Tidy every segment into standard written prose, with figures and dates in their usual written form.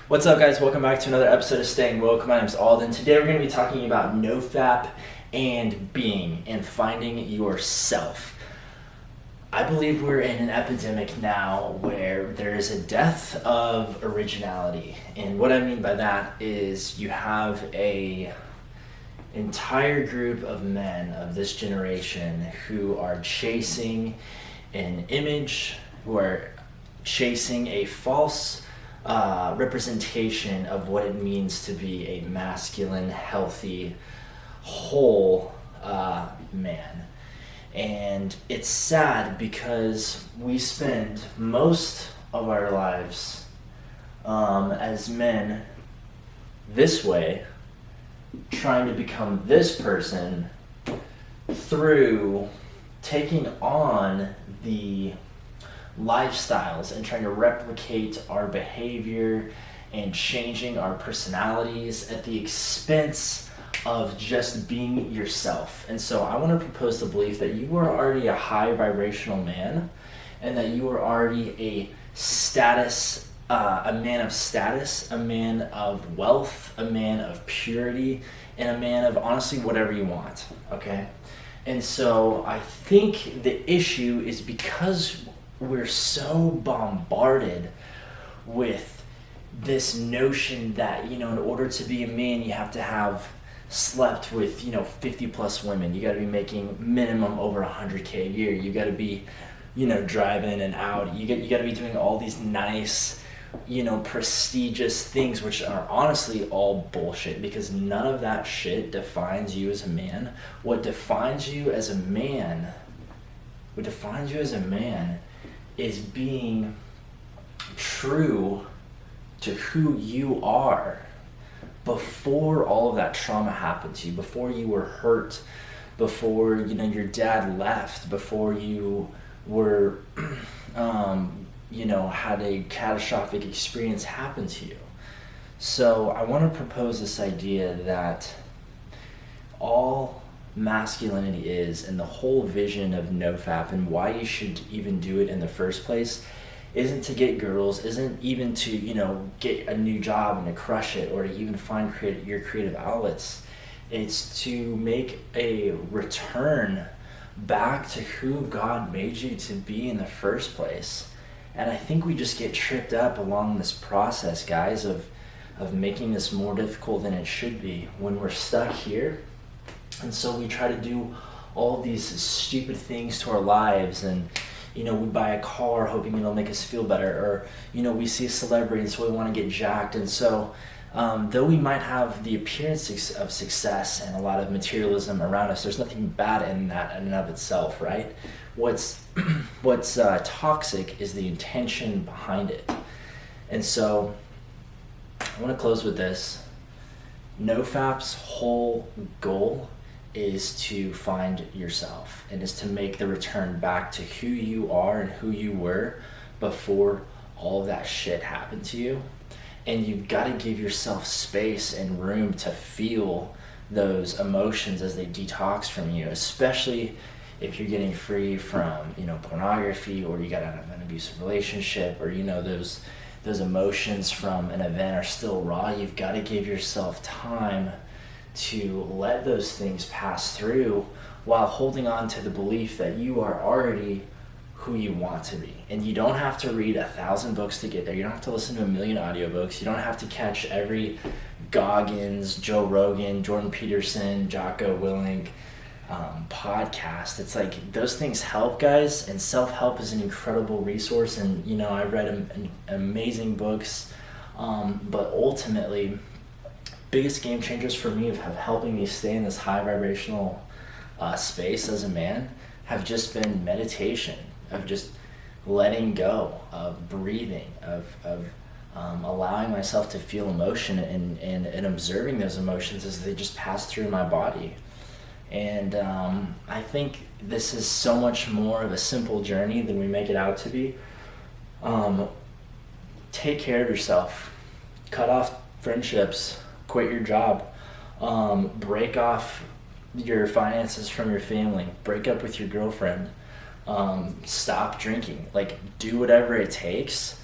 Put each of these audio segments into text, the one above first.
What's up, guys? Welcome back to another episode of Staying Woke. My name's Alden. Today we're going to be talking about Nofap and being and finding yourself. I believe we're in an epidemic now where there is a death of originality. And what I mean by that is you have a entire group of men of this generation who are chasing an image, who are chasing a false representation of what it means to be a masculine, healthy, whole man. And it's sad because we spend most of our lives as men this way, trying to become this person through taking on the lifestyles and trying to replicate our behavior and changing our personalities at the expense of just being yourself. And so I want to propose the belief that you are already a high vibrational man and that you are already a man of status, a man of wealth, a man of purity, and a man of honestly whatever you want, okay? And so I think the issue is because we're so bombarded with this notion that, in order to be a man, you have to have slept with, 50 plus women. You got to be making minimum over 100K a year. You got to be, driving an Audi. You got to be doing all these nice, prestigious things, which are honestly all bullshit, because none of that shit defines you as a man. What defines you as a man is being true to who you are before all of that trauma happened to you, before you were hurt, before your dad left, before you were had a catastrophic experience happen to you. So I want to propose this idea that all masculinity is, and the whole vision of Nofap and why you should even do it in the first place, isn't to get girls, isn't even to get a new job and to crush it, or to even find your creative outlets. It's to make a return back to who God made you to be in the first place. And I think we just get tripped up along this process, guys, of making this more difficult than it should be when we're stuck here. And so we try to do all these stupid things to our lives, and we buy a car hoping it'll make us feel better, or we see a celebrity and so we want to get jacked. And so though we might have the appearance of success and a lot of materialism around us, there's nothing bad in that in and of itself, right? What's toxic is the intention behind it. And so I want to close with this. Nofap's whole goal is to find yourself, and is to make the return back to who you are and who you were before all of that shit happened to you. And you've got to give yourself space and room to feel those emotions as they detox from you, especially if you're getting free from pornography, or you got out of an abusive relationship, or those emotions from an event are still raw. You've got to give yourself time to let those things pass through while holding on to the belief that you are already who you want to be. And you don't have to read 1,000 books to get there. You don't have to listen to 1,000,000 audiobooks. You don't have to catch every Goggins, Joe Rogan, Jordan Peterson, Jocko Willink podcast. It's like those things help, guys, and self-help is an incredible resource. And I've read amazing books, but ultimately biggest game changers for me of helping me stay in this high vibrational space as a man have just been meditation, of just letting go, of breathing, of allowing myself to feel emotion and observing those emotions as they just pass through my body. And I think this is so much more of a simple journey than we make it out to be. Take care of yourself. Cut off friendships. Quit your job. Break off your finances from your family. Break up with your girlfriend. Stop drinking. Do whatever it takes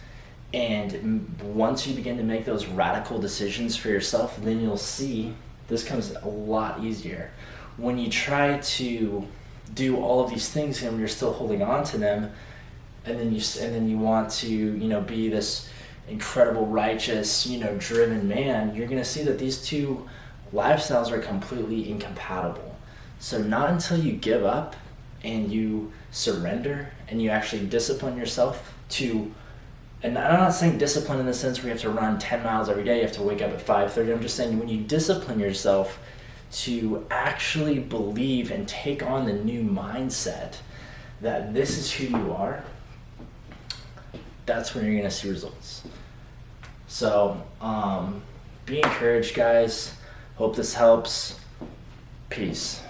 And once you begin to make those radical decisions for yourself, then you'll see this comes a lot easier. When you try to do all of these things and you're still holding on to them, and then you want to, you know, be this incredible, righteous, you know, driven man, you're going to see that these two lifestyles are completely incompatible. So not until you give up and you surrender and you actually discipline yourself to, and I'm not saying discipline in the sense where you have to run 10 miles every day, you have to wake up at 5:30. I'm just saying when you discipline yourself to actually believe and take on the new mindset that this is who you are, that's when you're going to see results. So be encouraged, guys. Hope this helps. Peace.